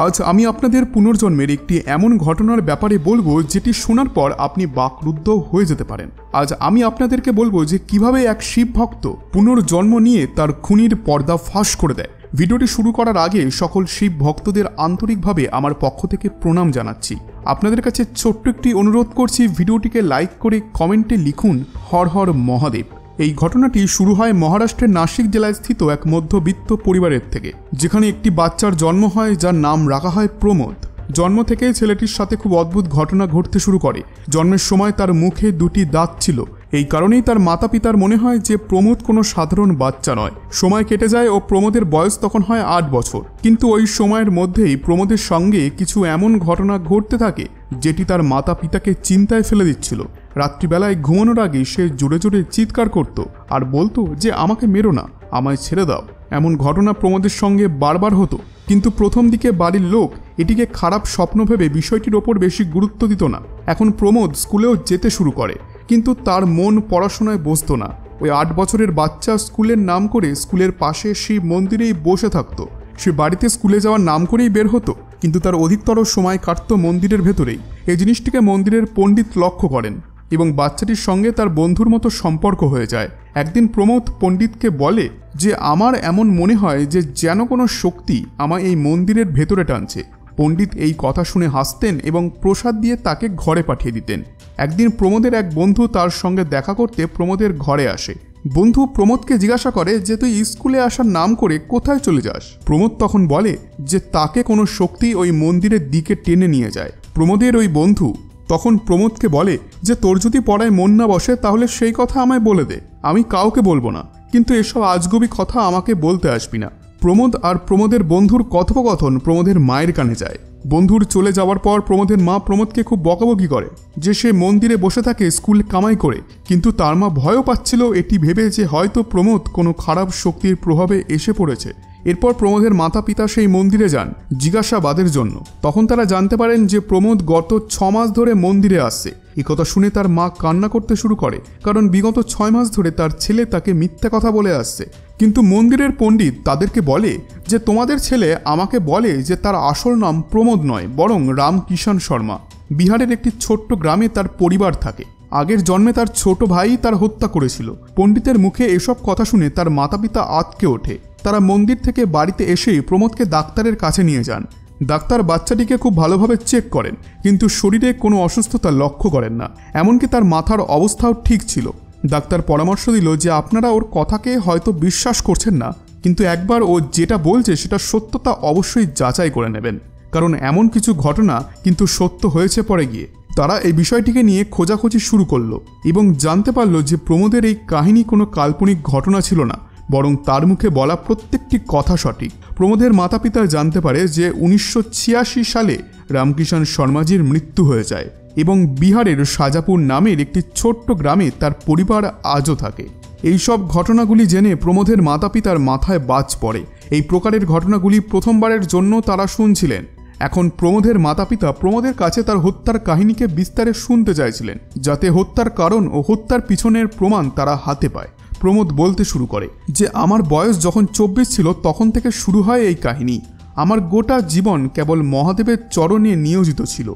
আজ আমি আপনাদের পুনর্জন্মের একটি এমন ঘটনার ব্যাপারে বলবো যেটি শোনার পর আপনি বাকরুদ্ধ হয়ে যেতে পারেন। আজ আমি আপনাদেরকে বলবো যে কিভাবে এক শিব ভক্ত পুনর্জন্ম নিয়ে তার খুনির পর্দা ফাঁস করে দেয়। ভিডিওটি শুরু করার আগে সকল শিব ভক্তদের আন্তরিকভাবে আমার পক্ষ থেকে প্রণাম জানাচ্ছি। আপনাদের কাছে ছোট্ট একটি অনুরোধ করছি, ভিডিওটিকে লাইক করে কমেন্টে লিখুন হর হর মহাদেব। এই ঘটনাটি শুরু হয় মহারাষ্ট্রের নাসিক জেলায় স্থিত এক মধ্যবিত্ত পরিবারের থেকে, যেখানে একটি বাচ্চার জন্ম হয় যার নাম রাখা হয় প্রমোদ। জন্ম থেকেই ছেলেটির সাথে খুব অদ্ভুত ঘটনা ঘটতে শুরু করে। জন্মের সময় তার মুখে দুটি দাঁত ছিল, এই কারণেই তার মাতা পিতার মনে হয় যে প্রমোদ কোনো সাধারণ বাচ্চা নয়। সময় কেটে যায় ও প্রমোদের বয়স তখন হয় 8 বছর। কিন্তু ওই সময়ের মধ্যেই প্রমোদের সঙ্গে কিছু এমন ঘটনা ঘটতে থাকে যেটি তার মাতা পিতাকে চিন্তায় ফেলে দিচ্ছিল। রাত্রিবেলায় ঘুমানোর আগে সে জোরে জোরে চিৎকার করত আর বলতো যে আমাকে মেরো না, আমায় ছেড়ে দাও। এমন ঘটনা প্রমোদের সঙ্গে বারবার হতো, কিন্তু প্রথম দিকে বাড়ির লোক এটিকে খারাপ স্বপ্ন ভেবে বিষয়টির ওপর বেশি গুরুত্ব দিত না। এখন প্রমোদ স্কুলেও যেতে শুরু করে, কিন্তু তার মন পড়াশোনায় বসতো না। ওই 8 বছরের বাচ্চা স্কুলের নাম করে স্কুলের পাশে শিব মন্দিরেই বসে থাকতো। সে বাড়িতে স্কুলে যাওয়ার নাম করেই বের হতো, কিন্তু তার অধিকতর সময় কাটত মন্দিরের ভেতরেই। এই জিনিসটিকে মন্দিরের পণ্ডিত লক্ষ্য করেন এবং বাচ্চাটির সঙ্গে তার বন্ধুর মতো সম্পর্ক হয়ে যায়। একদিন প্রমোদ পণ্ডিতকে বলে যে আমার এমন মনে হয় যে যেন কোনো শক্তি আমায় এই মন্দিরের ভেতরে টানছে। পণ্ডিত এই কথা শুনে হাসতেন এবং প্রসাদ দিয়ে তাকে ঘরে পাঠিয়ে দিতেন। একদিন প্রমোদের এক বন্ধু তার সঙ্গে দেখা করতে প্রমোদের ঘরে আসে। বন্ধু প্রমোদকে জিজ্ঞাসা করে যে তুই স্কুলে আসার নাম করে কোথায় চলে যাস। প্রমোদ তখন বলে যে তাকে কোনো শক্তি ওই মন্দিরের দিকে টেনে নিয়ে যায়। প্রমোদের ওই বন্ধু তখন প্রমোদকে বলে যে তোর যদি পড়ায় মন না বসে তাহলে সেই কথা আমায় বলে দে, আমি কাউকে বলবো না, কিন্তু এসব আজগুবি কথা আমাকে বলতে আসবি না। প্রমোদ আর প্রমোদের বন্ধুর কথোপকথন প্রমোদের মায়ের কানে যায়। বন্ধুর চলে যাওয়ার পর প্রমোদের মা প্রমোদকে খুব বকাবকি করে যে সে মন্দিরে বসে থাকে স্কুল কামাই করে, কিন্তু তার মা ভয়ও পাচ্ছিল এটি ভেবে যে হয়তো প্রমোদ কোনো খারাপ শক্তির প্রভাবে এসে পড়েছে। এরপর প্রমোদের মাতা পিতা সেই মন্দিরে যান জিজ্ঞাসাবাদের জন্য। তখন তারা জানতে পারেন যে প্রমোদ গত 6 মাস ধরে মন্দিরে আসছে। এই কথা শুনে তার মা কান্না করতে শুরু করে, কারণ বিগত 6 মাস ধরে তার ছেলে তাকে মিথ্যা কথা বলে আসছে। কিন্তু মন্দিরের পণ্ডিত তাদেরকে বলে যে তোমাদের ছেলে আমাকে বলে যে তার আসল নাম প্রমোদ নয়, বরং রামকিষাণ শর্মা। বিহারের একটি ছোট্ট গ্রামে তার পরিবার থাকে। আগের জন্মে তার ছোট ভাই তার হত্যা করেছিল। পণ্ডিতের মুখে এসব কথা শুনে তার মাতা পিতা আঁতকে ওঠে। তারা মন্দির থেকে বাড়িতে এসেই প্রমোদকে ডাক্তারের কাছে নিয়ে যান। ডাক্তার বাচ্চাটিকে খুব ভালোভাবে চেক করেন, কিন্তু শরীরে কোনো অসুস্থতা লক্ষ্য করেন না, এমনকি তার মাথার অবস্থাও ঠিক ছিল। ডাক্তার পরামর্শ দিল যে আপনারা ওর কথাকে হয়তো বিশ্বাস করছেন না, কিন্তু একবার ও যেটা বলছে সেটা সত্যতা অবশ্যই যাচাই করে নেবেন, কারণ এমন কিছু ঘটনা কিন্তু সত্য হয়েছে পরে গিয়ে। তারা এই বিষয়টিকে নিয়ে খোঁজাখুঁজি শুরু করলো এবং জানতে পারল যে প্রমোদের এই কাহিনী কোনো কাল্পনিক ঘটনা ছিল না, বরং তার মুখে বলা প্রত্যেকটি কথা সঠিক। প্রমোদের মাতা পিতা জানতে পারে যে 1986 সালে রামকিষাণ শর্মাজির মৃত্যু হয়ে যায় এবং বিহারের সাজাপুর নামের একটি ছোট্ট গ্রামে তার পরিবার আজও থাকে। এই সব ঘটনাগুলি জেনে প্রমোদের মাতা পিতার মাথায় বাজ পড়ে। এই প্রকারের ঘটনাগুলি প্রথমবারের জন্য তারা শুনছিলেন। এখন প্রমোদের মাতা পিতা প্রমোদের কাছে তার হত্যার কাহিনীকে বিস্তারে শুনতে চাইছিলেন, যাতে হত্যার কারণ ও হত্যার পিছনের প্রমাণ তারা হাতে পায়। প্রমোদ বলতে শুরু করে যে আমার বয়স যখন 24 ছিল তখন থেকে শুরু হয় এই কাহিনী। আমার গোটা জীবন কেবল মহাদেবের চরণে নিয়োজিত ছিল।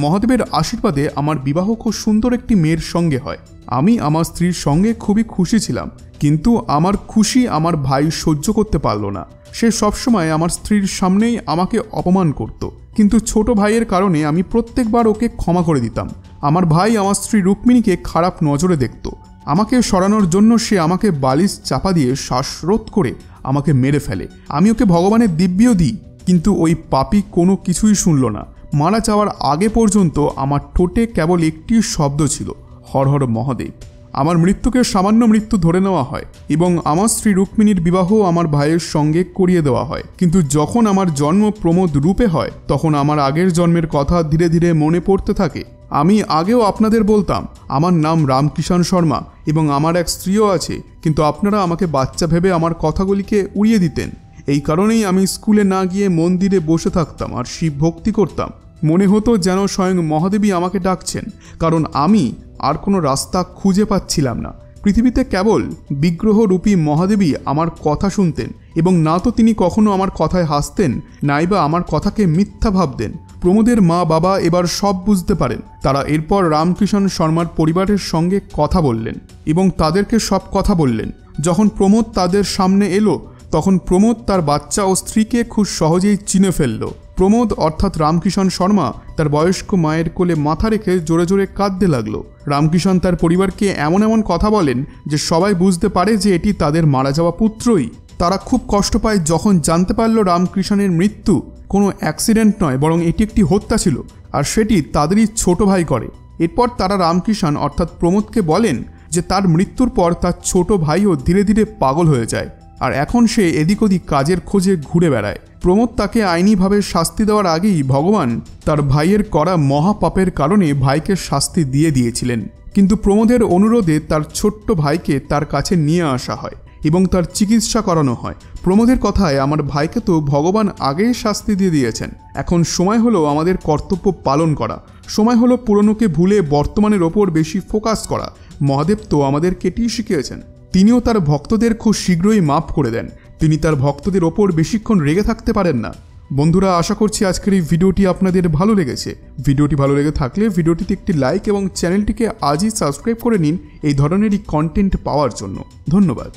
মহাদেবের আশীর্বাদে আমার বিবাহ খুব সুন্দর একটি মেয়ের সঙ্গে হয়। আমি আমার স্ত্রীর সঙ্গে খুবই খুশি ছিলাম, কিন্তু আমার খুশি আমার ভাই সহ্য করতে পারল না। সে সবসময় আমার স্ত্রীর সামনেই আমাকে অপমান করত, কিন্তু ছোট ভাইয়ের কারণে আমি প্রত্যেকবার ওকে ক্ষমা করে দিতাম। আমার ভাই আমার স্ত্রী রুক্মিণীকে খারাপ নজরে দেখত। আমাকে সরানোর জন্য সে আমাকে বালিশ চাপা দিয়ে শ্বাসরোধ করে আমাকে মেরে ফেলে। আমি ওকে ভগবানের দিব্যও দিই, কিন্তু ওই পাপী কোনো কিছুই শুনল না। মারা যাওয়ার আগে পর্যন্ত আমার ঠোঁটে কেবল একটি শব্দ ছিল, হর হর মহাদেব। আমার মৃত্যুকে সামান্য মৃত্যু ধরে নেওয়া হয় এবং আমার স্ত্রী রুক্মিণীর বিবাহ আমার ভাইয়ের সঙ্গে করিয়ে দেওয়া হয়। কিন্তু যখন আমার জন্ম প্রমোদ রূপে হয় তখন আমার আগের জন্মের কথা ধীরে ধীরে মনে পড়তে থাকে। আমি আগেও আপনাদের বলতাম আমার নাম রামকিষাণ শর্মা এবং আমার এক স্ত্রীও আছে, কিন্তু আপনারা আমাকে বাচ্চা ভেবে আমার কথাগুলিকে উড়িয়ে দিতেন। এই কারণেই আমি স্কুলে না গিয়ে মন্দিরে বসে থাকতাম আর শিব ভক্তি করতাম। মনে হতো যেন স্বয়ং মহাদেবী আমাকে ডাকছেন, কারণ আমি আর কোনো রাস্তা খুঁজে পাচ্ছিলাম না। পৃথিবীতে কেবল বিগ্রহরূপী মহাদেবী আমার কথা শুনতেন এবং না তো তিনি কখনো আমার কথায় হাসতেন নাইবা আমার কথাকে মিথ্যা ভাবতেন। প্রমোদের মা বাবা এবার সব বুঝতে পারেন। তারা এরপর রামকিষণ শর্মার পরিবারের সঙ্গে কথা বললেন এবং তাদেরকে সব কথা বললেন। যখন প্রমোদ তাদের সামনে এলো তখন প্রমোদ তার বাচ্চা ও স্ত্রীকে খুব সহজেই চিনে ফেলল। প্রমোদ অর্থাৎ রামকিষণ শর্মা তার বয়স্ক মায়ের কোলে মাথা রেখে জোরে জোরে কাঁদতে লাগলো। রামকিষণ তার পরিবারকে এমন এমন কথা বলেন যে সবাই বুঝতে পারে যে এটি তাদের মারা যাওয়া পুত্রই। তারা খুব কষ্ট পায় যখন জানতে পারল রামকিষণের মৃত্যু কোনো অ্যাক্সিডেন্ট নয়, বরং এটি একটি হত্যা ছিল, আর সেটি তাদেরই ছোট ভাই করে। এরপর তারা রামকিষণ অর্থাৎ প্রমোদকে বলেন যে তার মৃত্যুর পর তার ছোট ভাইও ধীরে ধীরে পাগল হয়ে যায়, আর এখন সে এদিক ওদিক কাজের খোঁজে ঘুরে বেড়ায়। প্রমোদ তাকে আইনিভাবে শাস্তি দেওয়ার আগেই ভগবান তার ভাইয়ের করা মহাপাপের কারণে ভাইকে শাস্তি দিয়েছিলেন। কিন্তু প্রমোদের অনুরোধে তার ছোট্ট ভাইকে তার কাছে নিয়ে আসা হয় এবং তার চিকিৎসা করানো হয়। প্রমোদের কথায় আমার ভাইকে তো ভগবান আগেই শাস্তি দিয়েছেন, এখন সময় হলো আমাদের কর্তব্য পালন করা, সময় হলো পুরনোকে ভুলে বর্তমানের ওপর বেশি ফোকাস করা। মহাদেব তো আমাদেরকে এটিই শিখিয়েছেন। তিনিও তার ভক্তদের খুব শীঘ্রই মাফ করে দেন। তিনি তার ভক্তদের ওপর বেশিক্ষণ রেগে থাকতে পারেন না। বন্ধুরা, আশা করছি আজকের এই ভিডিওটি আপনাদের ভালো লেগেছে। ভিডিওটি ভালো লেগে থাকলে ভিডিওটিতে একটি লাইক এবং চ্যানেলটিকে আজই সাবস্ক্রাইব করে নিন এই ধরনেরই কন্টেন্ট পাওয়ার জন্য। ধন্যবাদ।